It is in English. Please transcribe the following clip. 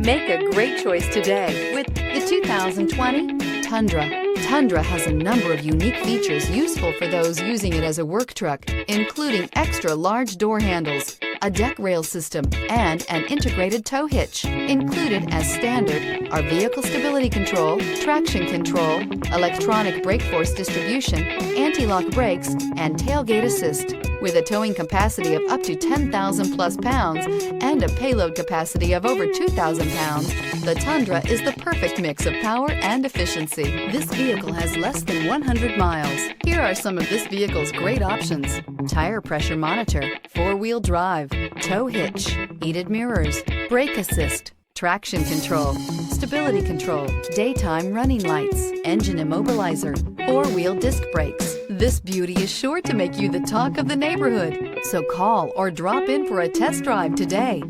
Make a great choice today with the 2020 Tundra. Tundra has a number of unique features useful for those using it as a work truck, including extra large door handles, a deck rail system, and an integrated tow hitch. Included as standard are vehicle stability control, traction control, electronic brake force distribution, anti-lock brakes, and tailgate assist. With a towing capacity of up to 10,000 plus pounds and a payload capacity of over 2,000 pounds, the Tundra is the perfect mix of power and efficiency. This vehicle has less than 100 miles. Here are some of this vehicle's great options: tire pressure monitor, four-wheel drive, tow hitch, heated mirrors, brake assist, traction control, stability control, daytime running lights, engine immobilizer, four-wheel disc brakes. This beauty is sure to make you the talk of the neighborhood. So call or drop in for a test drive today.